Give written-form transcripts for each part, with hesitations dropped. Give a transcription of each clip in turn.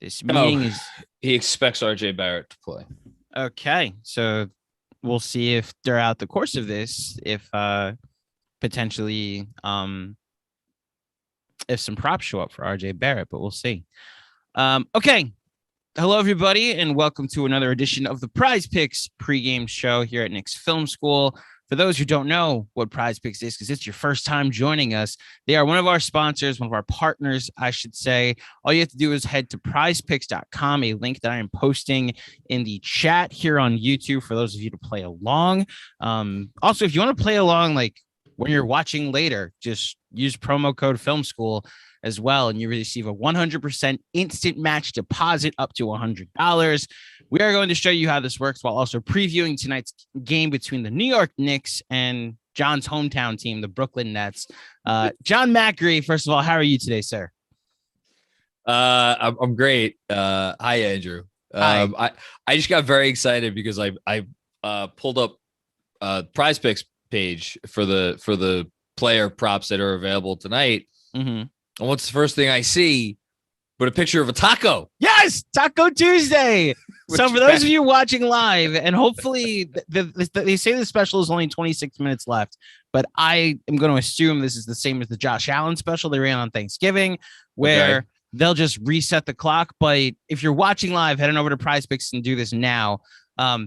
This meeting is he expects RJ Barrett to play. okay. So we'll see if throughout the course of this, if potentially if some props show up for RJ Barrett, but we'll see. Okay. Hello, everybody, and welcome to another edition of the Prize Picks pregame show here at Knicks Film School. For those who don't know what Prize Picks is, because it's your first time joining us, they are one of our sponsors, one of our partners, I should say. All you have to do is head to prizepicks.com, a link that I am posting in the chat here on YouTube for those of you to play along. Also, if you want to play along, like when you're watching later, just use promo code Film School as well, and you receive a 100% instant match deposit up to $100. We are going to show you how this works while also previewing tonight's game between the New York Knicks and John's hometown team, the Brooklyn Nets. John Macri, first of all, how are you today, sir? I'm great. Hi, Andrew. I just got very excited because I pulled up Prize Picks page for the player props that are available tonight. Mm-hmm. And what's the first thing I see but a picture of a taco? Yes, Taco Tuesday. So for those of you watching live, and hopefully they say the special is only 26 minutes left, but I am going to assume this is the same as the Josh Allen special they ran on Thanksgiving, where they'll just reset the clock. But if you're watching live, head on over to Prize Picks and do this now.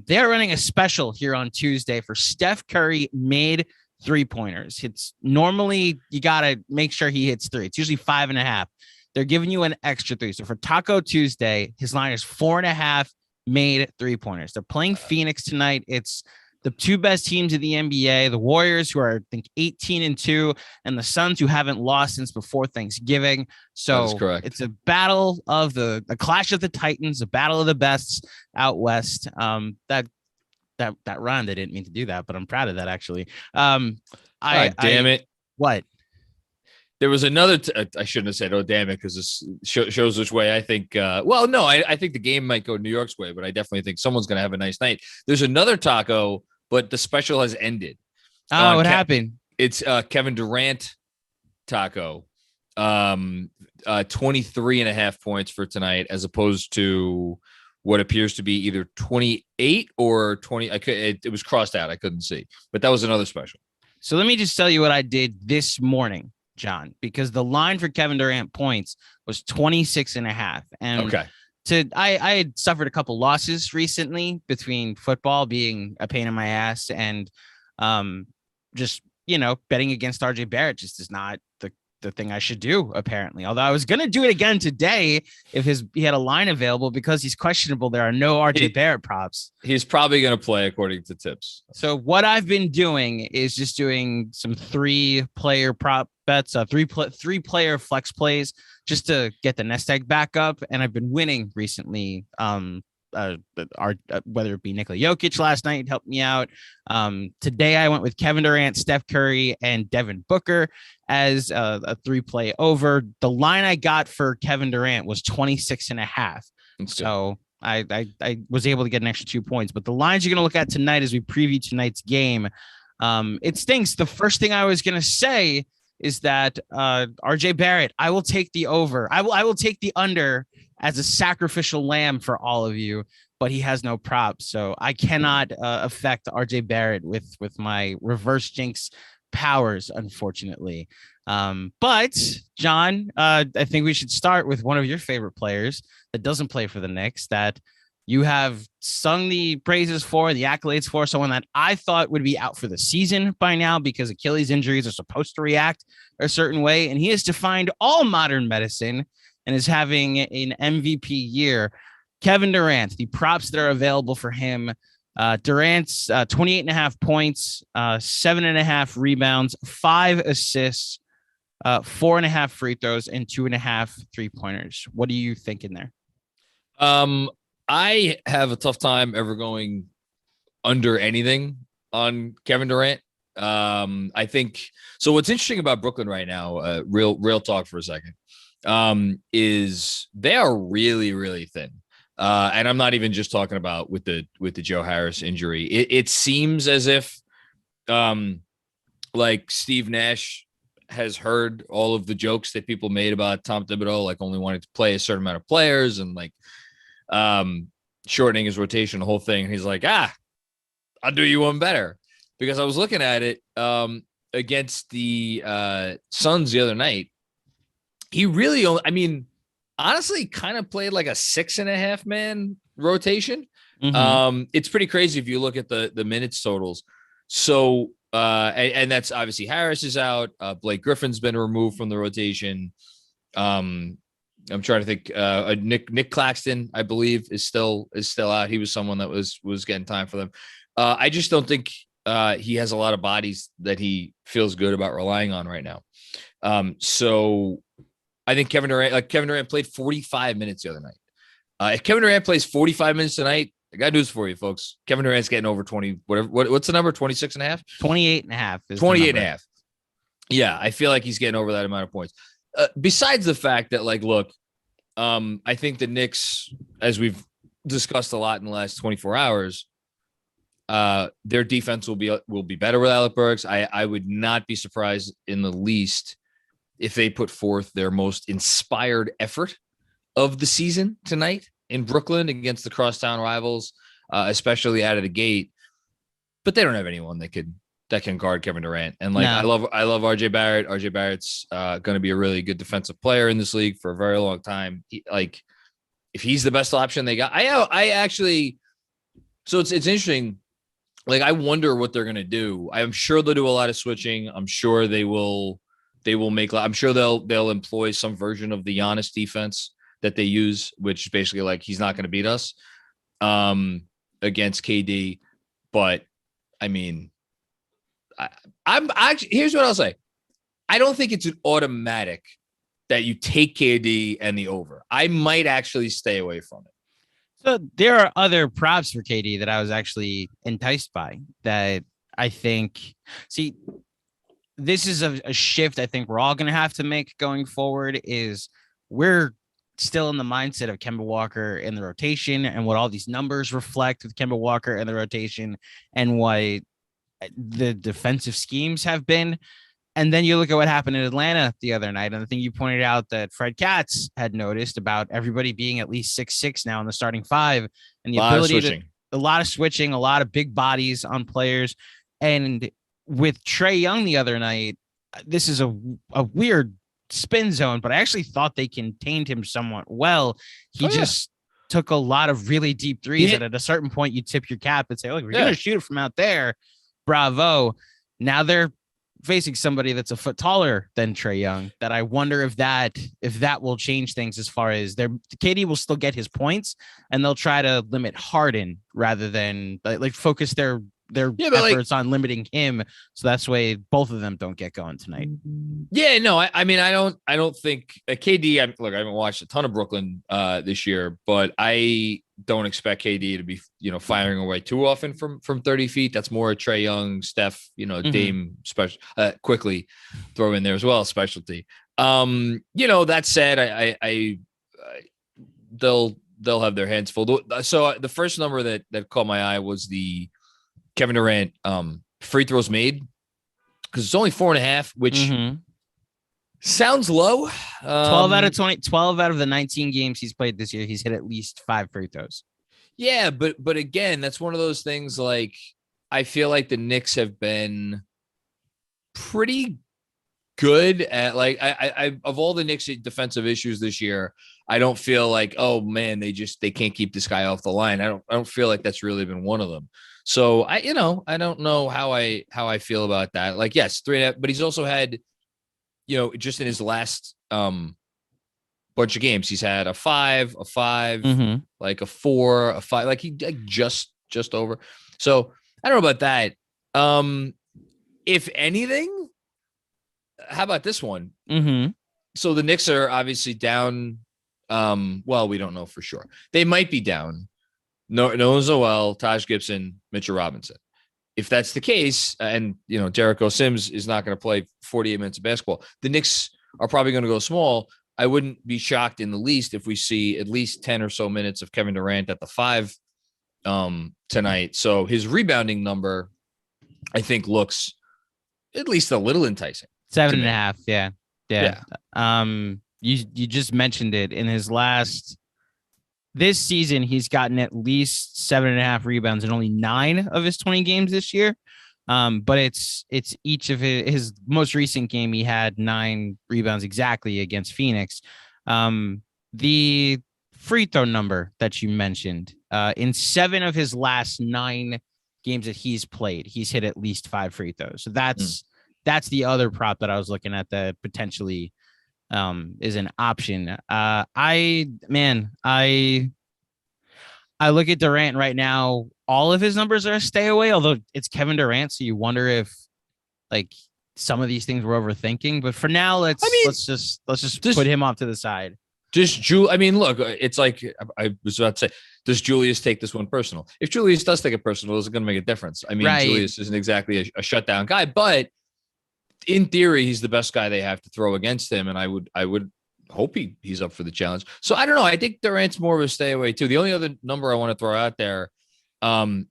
They're running a special here on Tuesday for Steph Curry made three-pointers. It's normally you got to make sure he hits three. It's usually 5.5. They're giving you an extra three. So for Taco Tuesday, his line is 4.5 made three-pointers. They're playing Phoenix tonight. It's the two best teams in the NBA, the Warriors, who are, I think, 18-2, and the Suns, who haven't lost since before Thanksgiving. So that's correct. It's a battle of the clash of the Titans, a battle of the best out west. That rhymed. I didn't mean to do that, but I'm proud of that, actually. Damn it. What? There was another, I shouldn't have said, oh, damn it, because this shows which way I think, I think the game might go New York's way, but I definitely think someone's going to have a nice night. There's another taco, but the special has ended. Oh, what happened? It's Kevin Durant taco, 23.5 points for tonight, as opposed to what appears to be either 28 or 20. It was crossed out. I couldn't see, but that was another special. So let me just tell you what I did this morning, John, because the line for Kevin Durant points was 26.5. And I had suffered a couple losses recently between football being a pain in my ass and just, betting against RJ Barrett just is not the thing I should do, apparently. Although I was going to do it again today if he had a line available, because he's questionable. There are no RJ Barrett props. He's probably going to play according to tips. So what I've been doing is just doing some 3-player prop bets, 3-player flex plays, just to get the nest egg back up. And I've been winning recently. Whether it be Nikola Jokic last night helped me out. Today I went with Kevin Durant, Steph Curry, and Devin Booker as a 3-play over. The line I got for Kevin Durant was 26.5. So I was able to get an extra 2 points. But the lines you're going to look at tonight as we preview tonight's game, it stinks. The first thing I was going to say is that RJ Barrett, I will take the over. I will take the under as a sacrificial lamb for all of you, but he has no props. So I cannot affect RJ Barrett with my reverse jinx powers, unfortunately. But John, I think we should start with one of your favorite players that doesn't play for the Knicks, that you have sung the praises for, the accolades for, someone that I thought would be out for the season by now because Achilles injuries are supposed to react a certain way. And he has defined all modern medicine and is having an MVP year. Kevin Durant, the props that are available for him. Durant's 28.5 points, 7.5 rebounds, 5 assists, 4.5 free throws, and 2.5 3-pointers. What are you thinking there? I have a tough time ever going under anything on Kevin Durant. I think so. What's interesting about Brooklyn right now, real talk for a second, is they are really, really thin. And I'm not even just talking about with the Joe Harris injury. It seems as if like Steve Nash has heard all of the jokes that people made about Tom Thibodeau, like only wanting to play a certain amount of players and like shortening his rotation, the whole thing. And he's like, I'll do you one better. Because I was looking at it against the Suns the other night. He really only, I mean, honestly, kind of played like a 6.5 man rotation. It's pretty crazy if you look at the minutes totals. So, and that's obviously Harris is out. Blake Griffin's been removed from the rotation. I'm trying to think. Nick Claxton, I believe, is still out. He was someone that was getting time for them. I just don't think he has a lot of bodies that he feels good about relying on right now. So I think Kevin Durant played 45 minutes the other night. If Kevin Durant plays 45 minutes tonight, I got news for you, folks. Kevin Durant's getting over 20, whatever. What's the number? 26 and a half? 28 and a half. 28 and a half. Yeah, I feel like he's getting over that amount of points. Besides the fact that, like, look, I think the Knicks, as we've discussed a lot in the last 24 hours, their defense will be better with Alec Burks. I would not be surprised in the least if they put forth their most inspired effort of the season tonight in Brooklyn against the crosstown rivals, especially out of the gate. But they don't have anyone that can guard Kevin Durant. And like, no. I love RJ Barrett. RJ Barrett's going to be a really good defensive player in this league for a very long time. If he's the best option they got, I actually, so it's interesting. Like, I wonder what they're going to do. I'm sure they'll do a lot of switching. I'm sure they will make, I'm sure they'll employ some version of the Giannis defense that they use, which is basically like, he's not going to beat us against KD. But I mean, I'm actually, here's what I'll say. I don't think it's an automatic that you take KD and the over. I might actually stay away from it. So there are other props for KD that I was actually enticed by that I think, see, this is a shift I think we're all going to have to make going forward. Is we're still in the mindset of Kemba Walker in the rotation and what all these numbers reflect with Kemba Walker in the rotation and what the defensive schemes have been. And then you look at what happened in Atlanta the other night. And the thing you pointed out that Fred Katz had noticed about everybody being at least 6'6" now in the starting five, and the ability to a lot of switching, a lot of big bodies on players. And with Trae Young the other night, this is a weird spin zone, but I actually thought they contained him somewhat well. He just took a lot of really deep threes. And at a certain point, you tip your cap and say, look, we're going to shoot it from out there. Bravo. Now they're facing somebody that's a foot taller than Trae Young, that I wonder if that will change things as far as KD will still get his points and they'll try to limit Harden rather than like focus their efforts on limiting him. So that's why both of them don't get going tonight. Yeah, no, I mean, I don't think KD, I haven't watched a ton of Brooklyn this year, but I don't expect KD to be, firing away too often from 30 feet. That's more a Trae Young, Steph, Dame special, quickly throw in there as well, specialty. That said, I they'll have their hands full. So the first number that caught my eye was the Kevin Durant free throws made, because it's only 4.5, which sounds low. 12 out of 20, 12 out of the 19 games he's played this year, he's hit at least 5 free throws. Yeah, but again, that's one of those things. Like, I feel like the Knicks have been pretty good at, like, I of all the Knicks defensive issues this year, I don't feel like, oh man, they can't keep this guy off the line. I don't feel like that's really been one of them. So I don't know how I feel about that. Like, yes, 3.5, but he's also had, just in his last bunch of games, he's had a 5, like a 4, a 5, like he just over. So I don't know about that. If anything, how about this one? So the Knicks are obviously down. Well, we don't know for sure. They might be down. No Zoel, Taj Gibson, Mitchell Robinson. If that's the case, and Jericho Sims is not going to play 48 minutes of basketball, the Knicks are probably going to go small. I wouldn't be shocked in the least if we see at least 10 or so minutes of Kevin Durant at the 5 tonight. So his rebounding number, I think, looks at least a little enticing. Seven to and a me. half. Yeah. Yeah. You just mentioned it in his last this season. He's gotten at least 7.5 rebounds in only 9 of his 20 games this year. But it's each of his most recent game. He had 9 rebounds exactly against Phoenix. The free throw number that you mentioned, in 7 of his last 9 games that he's played, he's hit at least 5 free throws. So that's the other prop that I was looking at that potentially is an option. I look at Durant right now. All of his numbers are a stay away, although it's Kevin Durant, so you wonder if like some of these things we're overthinking. But for now, let's just put him off to the side. I mean, look, it's like I was about to say, does Julius take this one personal? If Julius does take it personal, is it going to make a difference? I mean, right. Julius isn't exactly a shutdown guy, but in theory, he's the best guy they have to throw against him, and I would hope he's up for the challenge. So I don't know. I think Durant's more of a stay away too. The only other number I want to throw out there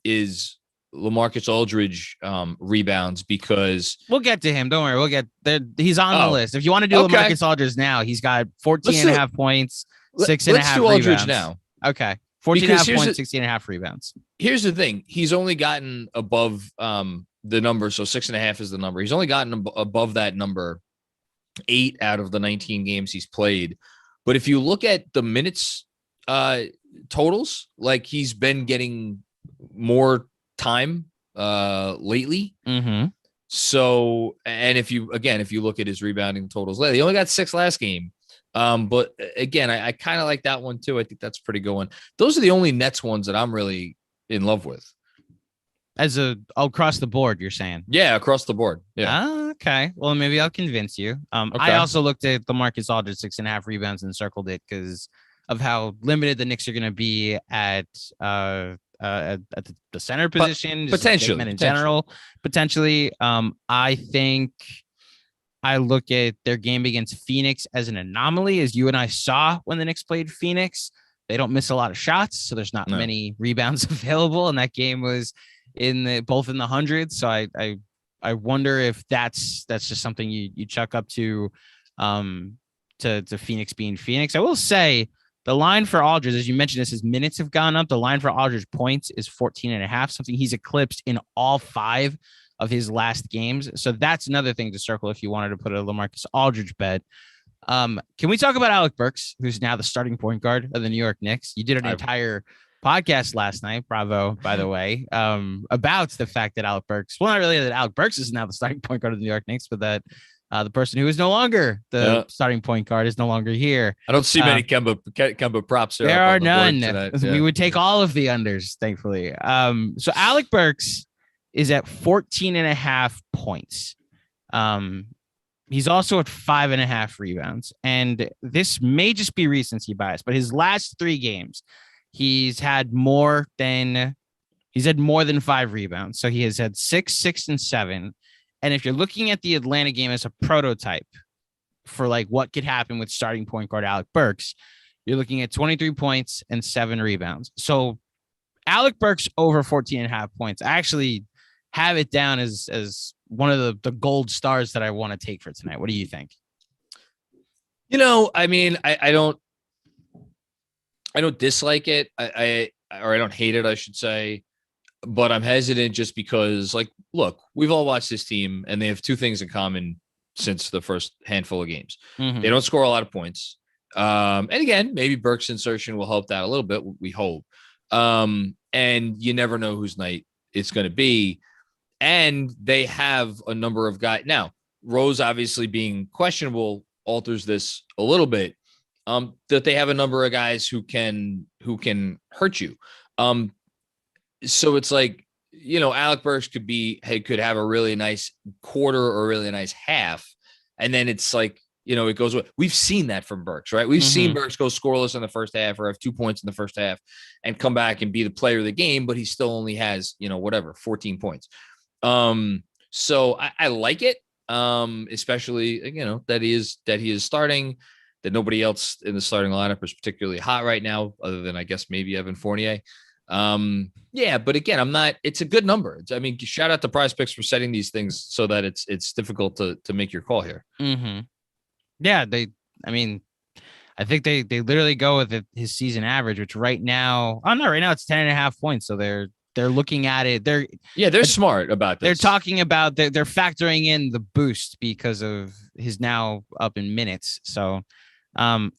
is Lamarcus Aldridge rebounds, because we'll get to him. Don't worry. We'll get there. He's on the list. If you want to do Lamarcus Aldridge now, he's got 14.5 points, 6.5 rebounds. Let's do Aldridge now. Okay. 14.5 points, 16.5 rebounds. Here's the thing. He's only gotten above the number. So 6.5 is the number. He's only gotten above that number 8 out of the 19 games he's played. But if you look at the minutes totals, like he's been getting more time lately. Mm-hmm. So, and if you look at his rebounding totals lately, he only got 6 last game. But again, I kind of like that one too. I think that's pretty good one. Those are the only Nets ones that I'm really in love with. As across the board, you're saying? Yeah, across the board. Yeah. Okay. Well, maybe I'll convince you. Okay. I also looked at the Lamarcus Aldridge 6.5 rebounds and circled it because of how limited the Knicks are going to be at the center position, potentially in general. Potentially, I think I look at their game against Phoenix as an anomaly, as you and I saw when the Knicks played Phoenix. They don't miss a lot of shots, so there's not many rebounds available, and that game was both in the hundreds. So I wonder if that's just something you chuck up to Phoenix being Phoenix. I will say the line for Aldridge, as you mentioned, his minutes have gone up. The line for Aldridge points is 14.5, something he's eclipsed in all 5 of his last games. So that's another thing to circle if you wanted to put a Lamarcus Aldridge bet. Can we talk about Alec Burks, who's now the starting point guard of the New York Knicks? You did an entire podcast last night, bravo, by the way, about the fact that Alec Burks, well, not really that Alec Burks is now the starting point guard of the New York Knicks, but that the person who is no longer the starting point guard is no longer here. I don't see many Kemba props. There are none. We would take all of the unders, thankfully. So Alec Burks is at 14.5 points. He's also at 5.5 rebounds. And this may just be recency bias, but his last 3 games, he's had more than 5 rebounds. So he has had 6, 6, and 7. And if you're looking at the Atlanta game as a prototype for like what could happen with starting point guard Alec Burks, you're looking at 23 points and 7 rebounds. So Alec Burks over 14.5 points. I actually have it down as one of the gold stars that I want to take for tonight. What do you think? I mean, I don't dislike it. I don't hate it, I should say, but I'm hesitant just because, like, look, we've all watched this team and they have 2 things in common since the first handful of games. Mm-hmm. They don't score a lot of points. And again, maybe Burks' insertion will help that a little bit. We hope. And you never know whose night it's going to be. And they have a number of guys. Now, Rose obviously being questionable alters this a little bit. That they have a number of guys who can hurt you. So it's like, Alec Burks could have a really nice quarter or a really nice half. And then it's like, it goes away. We've seen that from Burks, right? We've seen Burks go scoreless in the first half or have 2 points in the first half and come back and be the player of the game, but he still only has, 14 points. So I like it. Especially, that he is starting, that nobody else in the starting lineup is particularly hot right now, other than I guess maybe Evan Fournier. Yeah, but again, it's a good number. I mean, shout out to PrizePicks for setting these things so that it's difficult to make your call here. Mm-hmm. Yeah, I think they literally go with his season average, which right now it's 10.5 points. So they're looking at it. They're smart about this. They're talking about they're factoring in the boost because of his now up in minutes. So I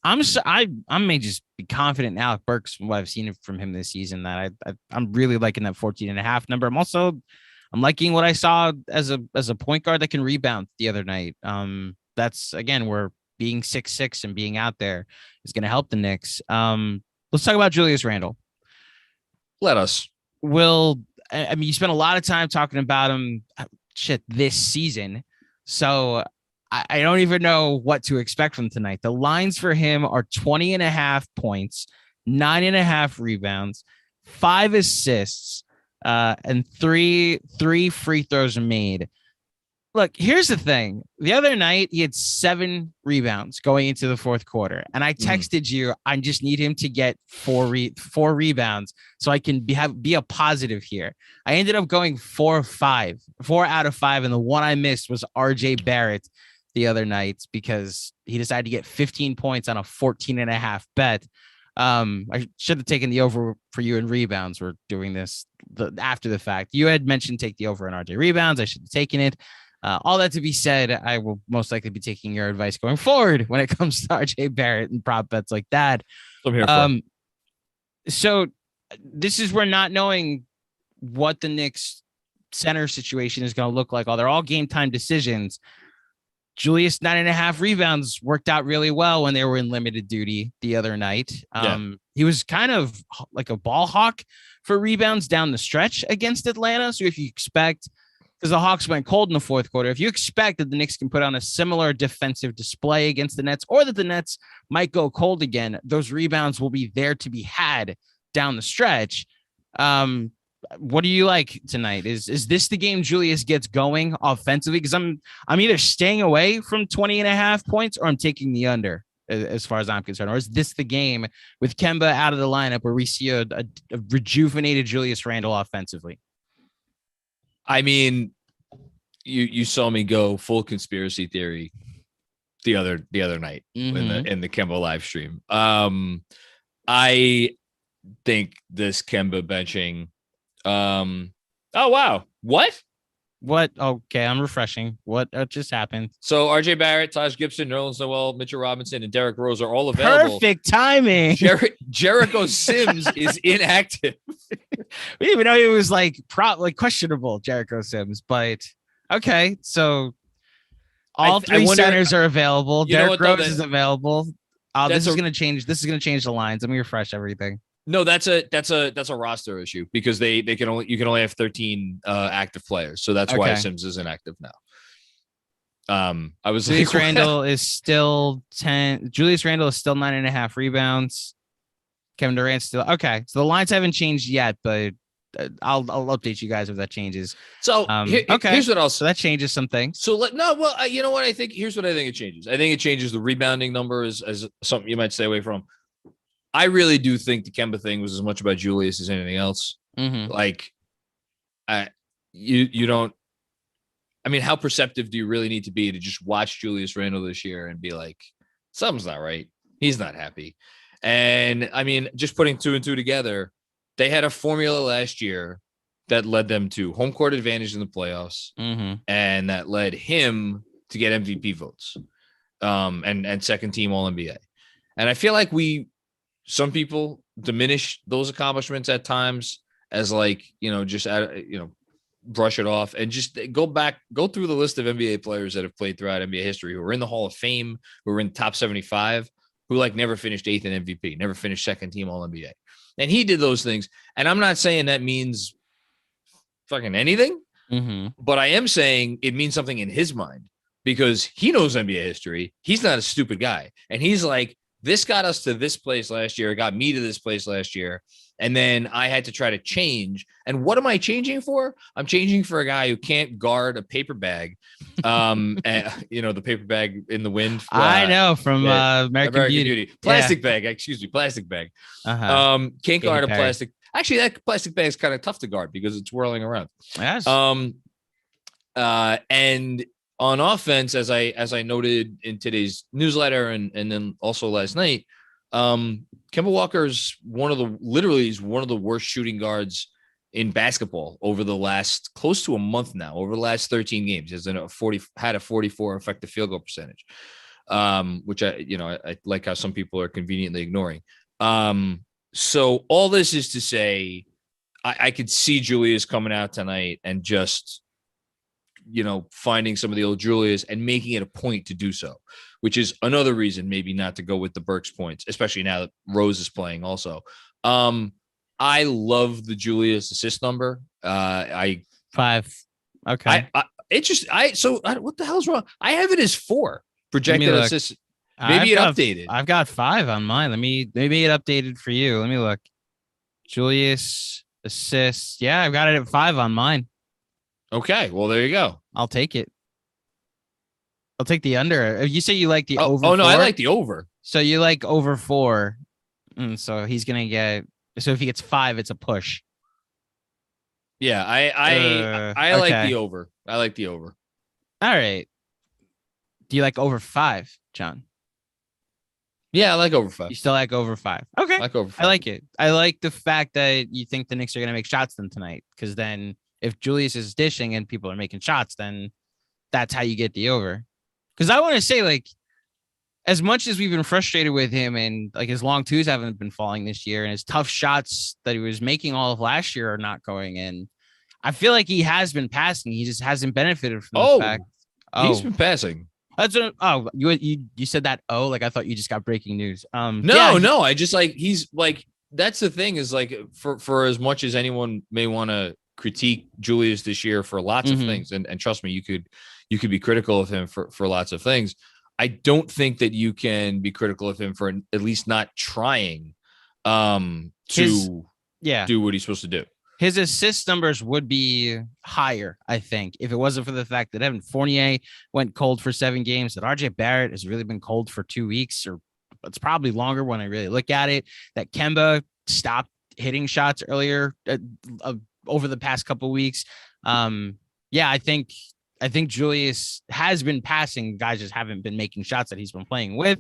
may just be confident in Alec Burks from what I've seen from him this season that I'm really liking that 14.5 number. I'm liking what I saw as a point guard that can rebound the other night. That's again where being 6'6" and being out there is going to help the Knicks. Let's talk about Julius Randle. Let us. You spent a lot of time talking about him this season. So I don't even know what to expect from tonight. The lines for him are 20.5 points, 9.5 rebounds, 5 assists, and three free throws made. Look, here's the thing. The other night, he had 7 rebounds going into the fourth quarter. And I texted you, I just need him to get 4 rebounds so I can be a positive here. I ended up going 4 out of 5. And the one I missed was RJ Barrett the other night because he decided to get 15 points on a 14.5 bet. I should have taken the over for you in rebounds. We're doing this after the fact. You had mentioned take the over in RJ rebounds. I should have taken it. All that to be said, I will most likely be taking your advice going forward when it comes to RJ Barrett and prop bets like that. I'm here for. So this is where not knowing what the Knicks center situation is going to look like. They're all game time decisions. Julius 9.5 rebounds worked out really well when they were in limited duty the other night. He was kind of like a ball hawk for rebounds down the stretch against Atlanta. So if you expect, because the Hawks went cold in the fourth quarter, if you expect that the Knicks can put on a similar defensive display against the Nets, or that the Nets might go cold again, those rebounds will be there to be had down the stretch. What do you like tonight? Is this the game Julius gets going offensively? Because I'm either staying away from 20.5 points or I'm taking the under as far as I'm concerned. Or is this the game with Kemba out of the lineup where we see a rejuvenated Julius Randle offensively? I mean, you saw me go full conspiracy theory the other night in the Kemba live stream. I think this Kemba benching. Oh wow, what? Okay, I'm refreshing. What just happened? So RJ Barrett, Taj Gibson, Nerlens Noel, Mitchell Robinson, and Derrick Rose are all available. Perfect timing. Jericho Sims is inactive. We didn't even know he was like questionable, Jericho Sims, but okay. So all three centers are available. Derrick Rose is available. This is gonna change. This is gonna change the lines. Let me refresh everything. No, that's a roster issue because you can only have 13 active players, so that's why Sims is inactive now. I was Julius Randle is still 10. Julius Randle is still 9.5 rebounds. Kevin Durant's still okay. So the lines haven't changed yet, but I'll update you guys if that changes. So here's what else. So that changes some things. So you know what I think. Here's what I think it changes. I think it changes the rebounding number as something you might stay away from. I really do think the Kemba thing was as much about Julius as anything else. Like, you don't. I mean, how perceptive do you really need to be to just watch Julius Randle this year and be like, something's not right. He's not happy. And I mean, just putting 2 and 2 together, they had a formula last year that led them to home court advantage in the playoffs, and that led him to get MVP votes, and second team All NBA. And I feel like some people diminish those accomplishments at times as just brush it off and just go through the list of NBA players that have played throughout NBA history who are in the Hall of Fame, who are in top 75, who never finished 8th in MVP, never finished second team All NBA. And he did those things. And I'm not saying that means fucking anything, but I am saying it means something in his mind because he knows NBA history. He's not a stupid guy. And he's like, this got us to this place last year. It got me to this place last year. And then I had to try to change. And what am I changing for? I'm changing for a guy who can't guard a paper bag. And, the paper bag in the wind. I know from American Beauty. Plastic bag, excuse me, plastic bag. Can't guard a plastic. Actually, that plastic bag is kind of tough to guard because it's whirling around. Yes. And on offense, as I noted in today's newsletter and then also last night, Kemba Walker is one of the worst shooting guards in basketball over the last close to a month now, over the last 13 games. He had a 44 effective field goal percentage, which I like how some people are conveniently ignoring. So all this is to say, I could see Julius coming out tonight and just, finding some of the old Julius and making it a point to do so, which is another reason maybe not to go with the Burks points, especially now that Rose is playing also. I love the Julius assist number. 5. Okay. What the hell's wrong? I have it as 4 projected assists. Maybe it updated. I've got 5 on mine. Maybe it updated for you. Let me look. Julius assists. Yeah, I've got it at 5 on mine. Okay, well, there you go. I'll take it. I'll take the under. You say you like the over. Oh, no, 4? I like the over. So you like over 4. So he's going to get, so if he gets 5, it's a push. Yeah, I like the over. I like the over. All right. Do you like over 5, John? Yeah, I like over 5. You still like over 5. Okay. I like over 5. I like it. I like the fact that you think the Knicks are going to make shots then tonight, because then if Julius is dishing and people are making shots, then that's how you get the over. Because I want to say, like, as much as we've been frustrated with him and like his long twos haven't been falling this year and his tough shots that he was making all of last year are not going in, I feel like he has been passing. He just hasn't benefited from the fact. He's been passing. That's you said that. Oh, like I thought you just got breaking news. No. I just like, he's like, that's the thing is like for as much as anyone may want to critique Julius this year for lots of things. And trust me, you could be critical of him for lots of things. I don't think that you can be critical of him for at least not trying to do what he's supposed to do. His assist numbers would be higher, I think, if it wasn't for the fact that Evan Fournier went cold for 7 games, that RJ Barrett has really been cold for 2 weeks, or it's probably longer when I really look at it, that Kemba stopped hitting shots earlier over the past couple of weeks. I think Julius has been passing. Guys just haven't been making shots that he's been playing with.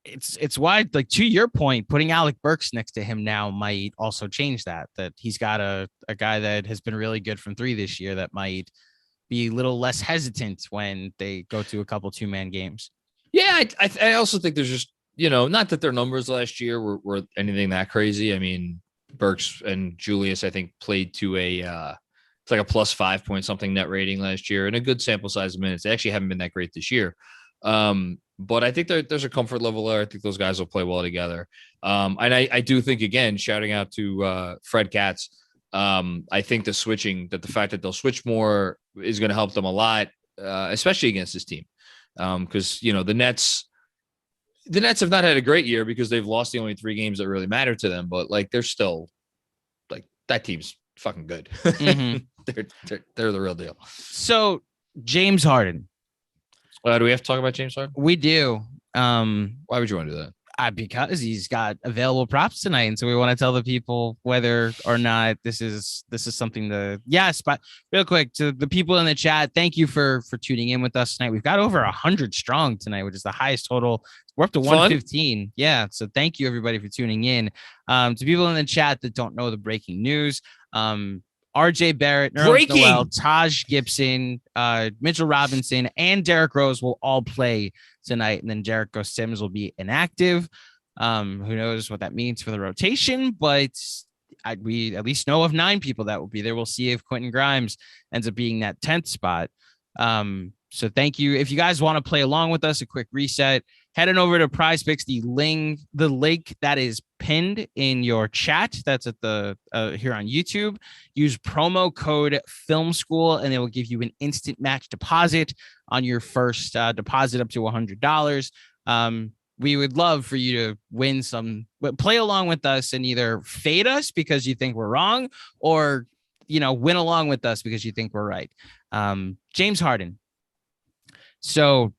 It's why, like, to your point, putting Alec Burks next to him now might also change that he's got a guy that has been really good from 3 this year that might be a little less hesitant when they go to a couple 2-man games. Yeah. I also think there's just, not that their numbers last year were anything that crazy. I mean, Burks and Julius, I think, played to it's like a plus 5 point something net rating last year and a good sample size of minutes. They actually haven't been that great this year. But I think there's a comfort level there. I think those guys will play well together. And I do think, again, shouting out to Fred Katz, I think the fact that they'll switch more is going to help them a lot, especially against this team. Because, the Nets have not had a great year because they've lost the only 3 games that really matter to them. But, like, they're still, like, that team's fucking good. They're the real deal. So, James Harden. Do we have to talk about James Harden? We do. Why would you want to do that? Because he's got available props tonight, and so we want to tell the people whether or not this is something to. Yes, but real quick to the people in the chat, thank you for tuning in with us tonight. We've got over 100 strong tonight, which is the highest total. We're up to 115. Yeah, so thank you everybody for tuning in. To people in the chat that don't know the breaking news, RJ Barrett, Noel, Taj Gibson, Mitchell Robinson, and Derrick Rose will all play tonight. And then Jericho Sims will be inactive. Who knows what that means for the rotation, but we at least know of 9 people that will be there. We'll see if Quentin Grimes ends up being that 10th spot. So thank you. If you guys want to play along with us, a quick reset, head on over to PrizePicks, the link that is pinned in your chat. That's at the here on YouTube. Use promo code Film School, and it will give you an instant match deposit on your first deposit up to $100. we would love for you to win some, but play along with us and either fade us because you think we're wrong, or, win along with us because you think we're right. James Harden. So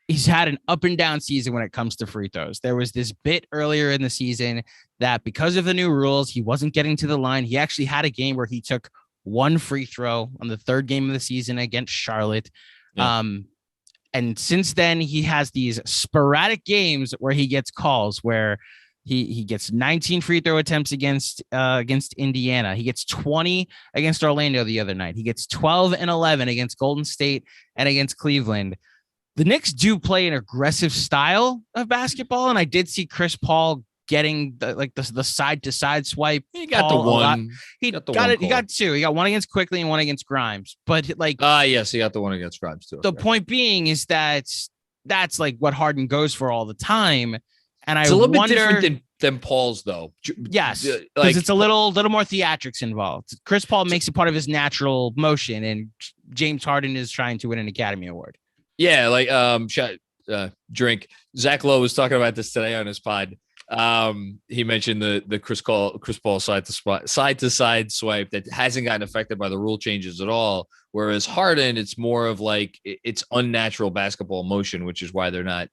he's had an up and down season when it comes to free throws. There was this bit earlier in the season that because of the new rules, he wasn't getting to the line. He actually had a game where he took one free throw on the third game of the season against Charlotte. Yeah. And since then, he has these sporadic games where he gets calls where he gets 19 free throw attempts against Indiana. He gets 20 against Orlando the other night. He gets 12 and 11 against Golden State and against Cleveland. The Knicks do play an aggressive style of basketball, and I did see Chris Paul getting the side to side swipe. He got the one. He got it. He got two. He got one against Quickly and one against Grimes. But yes, he got the one against Grimes too. The point being is that that's like what Harden goes for all the time. And it's a little bit different than Paul's though. Yes, because it's a little more theatrics involved. Chris Paul makes it part of his natural motion, and James Harden is trying to win an Academy Award. Yeah, drink. Zach Lowe was talking about this today on his pod. He mentioned the Chris Paul side to side swipe that hasn't gotten affected by the rule changes at all. Whereas Harden, it's more of like it's unnatural basketball motion, which is why they're not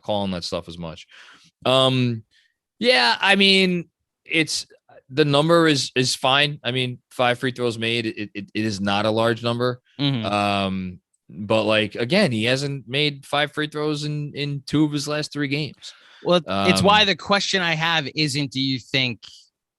calling that stuff as much. Yeah, I mean, the number is fine. I mean, 5 free throws made. It is not a large number. Mm-hmm. But like, again, he hasn't made 5 free throws in 2 of his last 3 games. Well, it's why the question I have isn't, do you think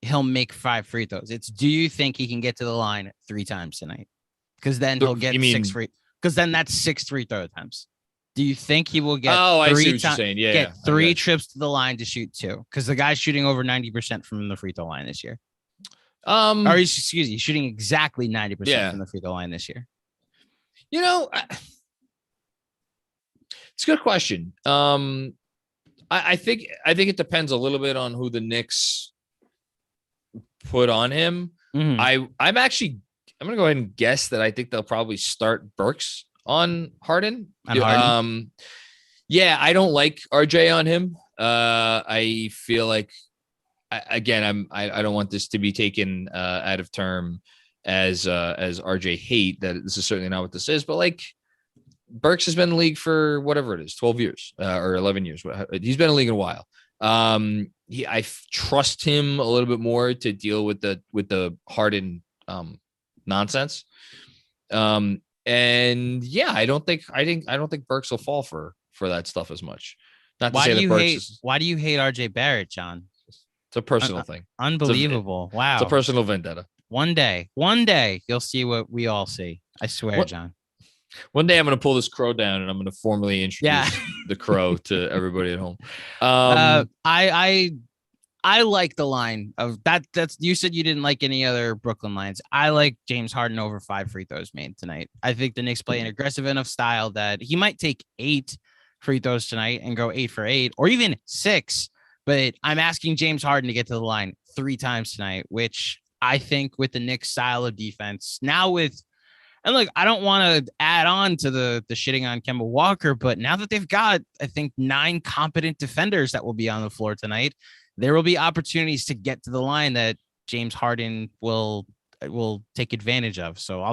he'll make 5 free throws? It's, do you think he can get to the line 3 times tonight? Because then he'll get 6 free. Because then that's 6 free throw attempts. Do you think he will get? Oh, I see what you're saying. Yeah, get 3 trips to the line to shoot 2? Because the guy's shooting over 90% from the free throw line this year. Or he's shooting exactly 90% from the free throw line this year. It's a good question. I think it depends a little bit on who the Knicks put on him. Mm-hmm. I'm going to go ahead and guess that I think they'll probably start Burks on Harden. Yeah, I don't like RJ on him. I feel like, I don't want this to be taken out of term as RJ hate. That this is certainly not what this is, but like, Burks has been in the league for whatever it is, 12 years or 11 years. He's been in the league in a while. I trust him a little bit more to deal with the Harden nonsense. And yeah, I don't think Burks will fall for that stuff as much. Not to why say do that you Burks hate? Why do you hate RJ Barrett, John? It's a personal thing. Unbelievable! Wow, it's a personal vendetta. One day, you'll see what we all see. I swear, John. One day I'm going to pull this crow down and I'm going to formally introduce the crow to everybody at home. I like the line of that. You said you didn't like any other Brooklyn lines. I like James Harden over 5 free throws made tonight. I think the Knicks play an aggressive enough style that he might take 8 free throws tonight and go 8 for 8 or even 6. But I'm asking James Harden to get to the line 3 times tonight, which I think with the Knicks style of defense now and look, I don't want to add on to the shitting on Kemba Walker, but now that they've got, I think, 9 competent defenders that will be on the floor tonight, there will be opportunities to get to the line that James Harden will take advantage of. So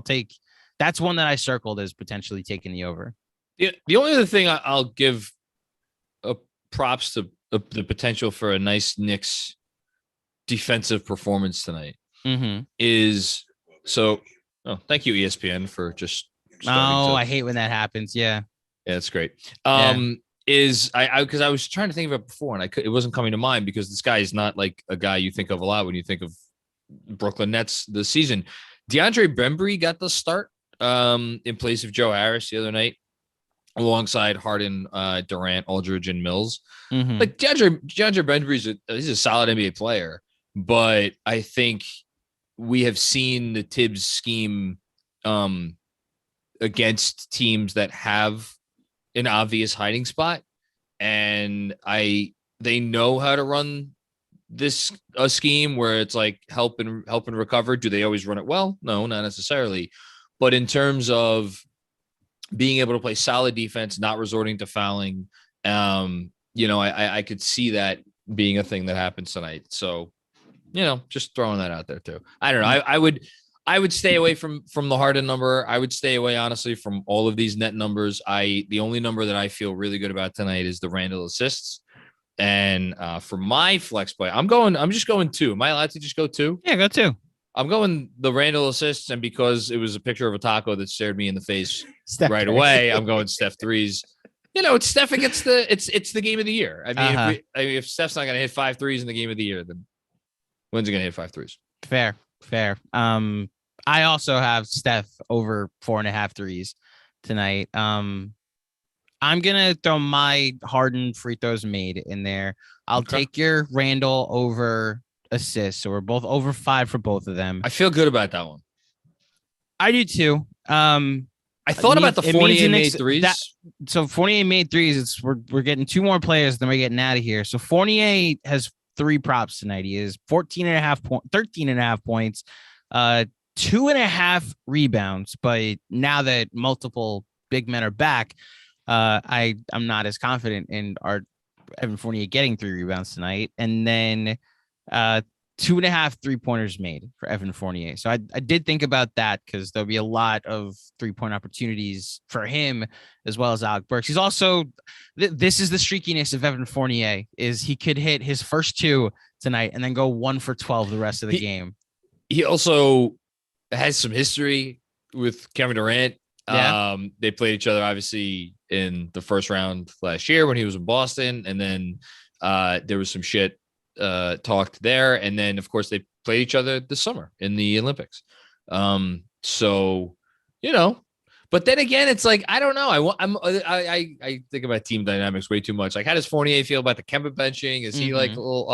that's one that I circled as potentially taking the over. The only other thing I'll give props to the potential for a nice Knicks defensive performance tonight is so. Oh, thank you, ESPN, for just. I hate when that happens. Yeah, it's great. Because I was trying to think of it before, and it wasn't coming to mind because this guy is not like a guy you think of a lot when you think of Brooklyn Nets this season. DeAndre Bembry got the start in place of Joe Harris the other night, alongside Harden, Durant, Aldridge, and Mills. Mm-hmm. Like DeAndre Bembry he's a solid NBA player, but I think we have seen the Tibbs scheme against teams that have an obvious hiding spot, and they know how to run a scheme where it's like help and recover. Do they always run it well? No, not necessarily. But in terms of being able to play solid defense, not resorting to fouling, I could see that being a thing that happens tonight. So, just throwing that out there too. I don't know. I would stay away from the Harden number. I would stay away, honestly, from all of these net numbers. The only number that I feel really good about tonight is the Randle assists. And for my flex play, I'm just going 2. Am I allowed to just go 2? Yeah, go 2. I'm going the Randle assists, and because it was a picture of a taco that stared me in the face Steph right Curry. away, I'm going Steph threes. It's Steph against it's the game of the year. I mean, if Steph's not going to hit 5 threes in the game of the year, then when's he going to hit 5 threes? Fair. I also have Steph over 4.5 threes tonight. I'm gonna throw my Harden free throws made in there. I'll take your Randle over assists, so we're both over 5 for both of them. I feel good about that one. I do too. I thought about the Fournier made threes. So Fournier made threes. We're getting 2 more players, then we're getting out of here. So Fournier has 3 props tonight. He is 13.5 points, 2.5 rebounds. But now that multiple big men are back, I'm not as confident in our Evan Fournier getting 3 rebounds tonight. And then 2.5 3-pointers made for Evan Fournier. So I did think about that because there'll be a lot of 3-point opportunities for him as well as Alec Burks. He's also, this is the streakiness of Evan Fournier, is he could hit his first 2 tonight and then go 1 for 12 the rest of the game. He also has some history with Kevin Durant. Yeah. They played each other obviously in the first round last year when he was in Boston, and then there was some shit talked there, and then of course they played each other this summer in the Olympics. So but then again, it's like I don't know. I think about team dynamics way too much. Like, how does Fournier feel about the Kemba benching? Is he like a little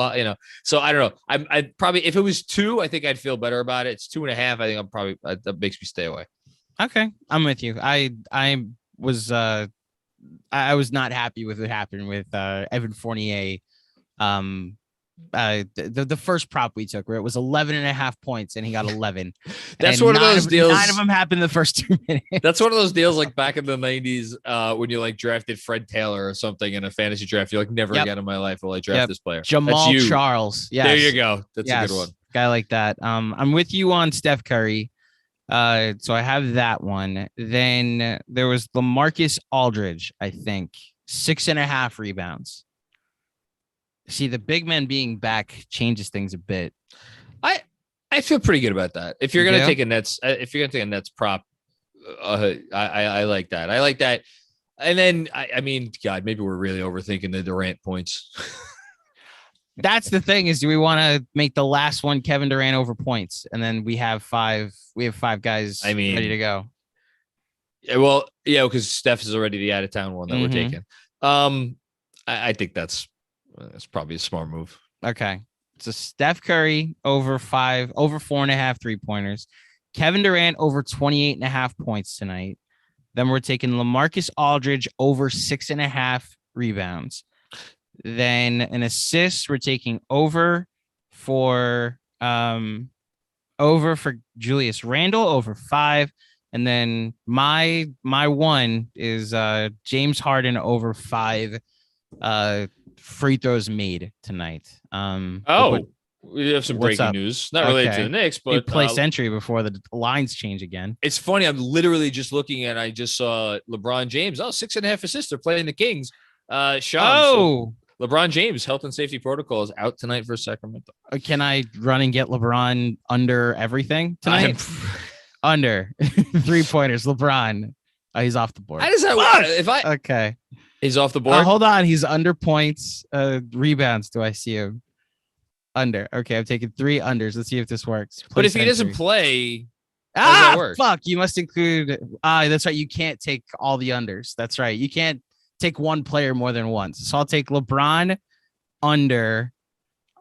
So I don't know. I probably, if it was 2, I think I'd feel better about it. It's 2.5. I think I'm probably, that makes me stay away. Okay, I'm with you. I was not happy with what happened with Evan Fournier. The first prop we took where it was 11.5 points and he got 11. That's and one of those deals. 9 of them happened in the first 2 minutes. That's one of those deals like back in the 90s when you like drafted Fred Taylor or something in a fantasy draft. You're like, never again in my life will I draft this player. Jamal Charles. Yeah, there you go. That's a good one. Guy like that. I'm with you on Steph Curry. So I have that one. Then there was Lamarcus Aldridge, I think, 6.5 rebounds. See, the big men being back changes things a bit. I feel pretty good about that. If you're gonna take a Nets, prop, I like that. I like that. And then I mean, God, maybe we're really overthinking the Durant points. That's the thing, is do we want to make the last one Kevin Durant over points, and then we have 5 guys ready to go. Yeah, well, yeah, because Steph is already the out of town one that we're taking. I think that's probably a smart move. Okay. So Steph Curry over 4.5 3-pointers. Kevin Durant over 28.5 points tonight. Then we're taking Lamarcus Aldridge over 6.5 rebounds. Then an assist, we're taking over for Julius Randle over 5. And then my one is James Harden over 5 free throws made tonight. We have some breaking news, not related to the Knicks, but play Century before the lines change again. It's funny. I'm literally just looking at, I just saw LeBron James. 6.5 assists. They're playing the Kings. So LeBron James, health and safety protocol, is out tonight for Sacramento. Can I run and get LeBron under everything tonight? Under 3-pointers. LeBron. He's off the board. How does that work? Okay. He's off the board. Hold on. He's under points. Rebounds. Do I see him? Under. Okay. I'm taking 3 unders. Let's see if this works. But if he doesn't play, how does that work? Fuck. You must include. That's right. You can't take all the unders. That's right. You can't take one player more than once. So I'll take LeBron under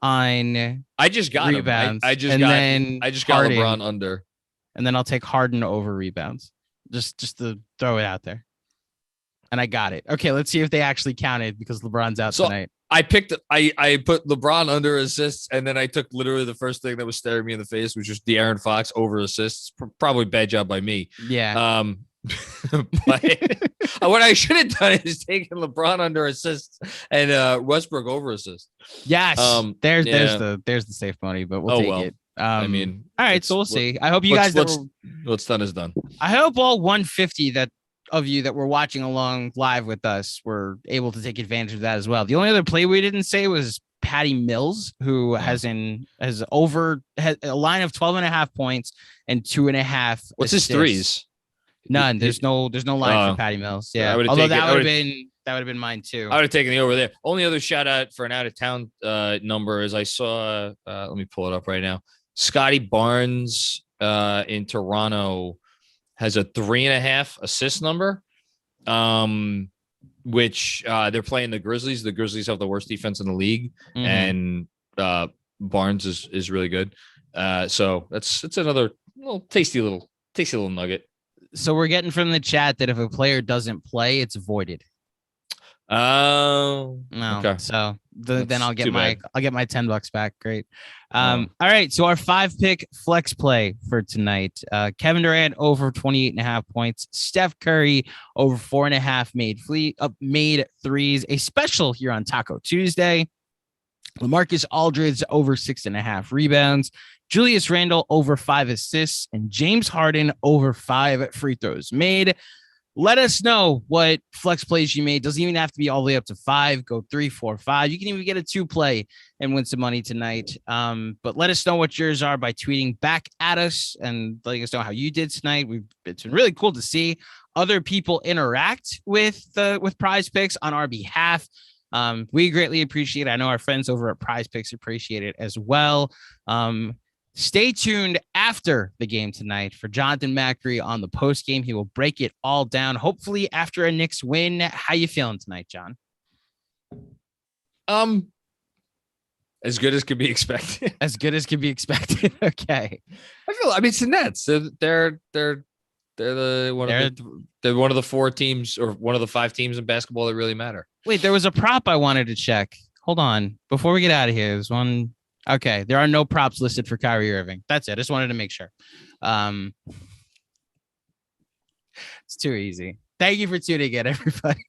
on. I just got rebounds. I just got LeBron under. And then I'll take Harden over rebounds. Just to throw it out there. And I got it. Okay, let's see if they actually counted because LeBron's out tonight. I put LeBron under assists, and then I took literally the first thing that was staring me in the face, which was De'Aaron Fox over assists. Probably bad job by me. Yeah. But what I should have done is taken LeBron under assists and Westbrook over assists. Yes. There's the safe money, but we'll take it. I mean, all right, so we'll see. I hope you guys what's done is done. I hope all 150 of you that were watching along live with us were able to take advantage of that as well. The only other play we didn't say was Patty Mills, who has a line of 12.5 points and 2.5. What's his threes? None. There's no line for Patty Mills. Yeah. Although that would have been mine too. I would have taken the over there. Only other shout out for an out of town number is I saw. Let me pull it up right now. Scotty Barnes in Toronto has a 3.5 assist number. Which they're playing the Grizzlies. The Grizzlies have the worst defense in the league, and Barnes is really good. So that's another tasty little nugget. So we're getting from the chat that if a player doesn't play, it's voided. Oh, no. Okay. So then I'll get my $10 back. Great. All right. So our 5-pick flex play for tonight: Kevin Durant over 28.5 points. Steph Curry over 4.5 made threes. A special here on Taco Tuesday. Lamarcus Aldridge over 6.5 rebounds. Julius Randle over 5 assists, and James Harden over 5 free throws made. Let us know what flex plays you made. Doesn't even have to be all the way up to 5. Go 3, 4, 5. You can even get a 2 play and win some money tonight. But let us know what yours are by tweeting back at us and letting us know how you did tonight. It's been really cool to see other people interact with Prize Picks on our behalf. We greatly appreciate it. I know our friends over at Prize Picks appreciate it as well. Stay tuned after the game tonight for Jonathan Macri on the post game. He will break it all down, hopefully after a Knicks win. How you feeling tonight, John? As good as could be expected. As good as could be expected. Okay. It's the Nets. They're one of the 4 teams or one of the 5 teams in basketball that really matter. Wait, there was a prop I wanted to check. Hold on. Before we get out of here, there's one. Okay, there are no props listed for Kyrie Irving. That's it. I just wanted to make sure. It's too easy. Thank you for tuning in, everybody.